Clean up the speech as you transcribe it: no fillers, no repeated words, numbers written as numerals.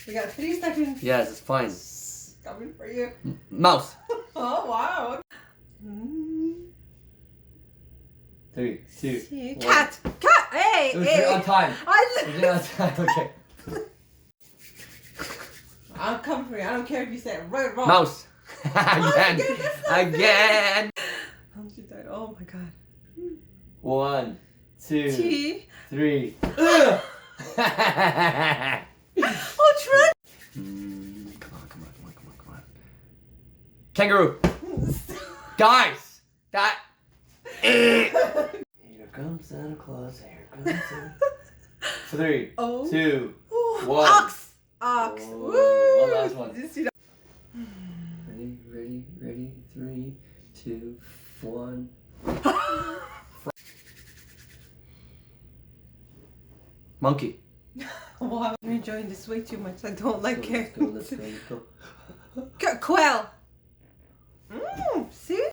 We got 3 seconds. Yes, it's fine. Coming for you. Mouse. Oh, wow. 3, 2, 1. Cat. Cat. Hey, It was hey. on time. I It was on time. Okay. I'll come for you. I don't care if you say it right or wrong. Mouse. Again, Again. that's not Again. Oh my god. 1, 2, T. 3. Oh, Trent. Come on. Kangaroo. Guys. That. Here comes Santa Claus. Here comes Santa. 3, Oh. 2, Ooh. 1. Ox. Ox. Oh, Woo. one last one. Just, you know. Ready. 3, 2, 1. Monkey. Wow. You're enjoying this way too much. I don't like it. Let's go. Quail.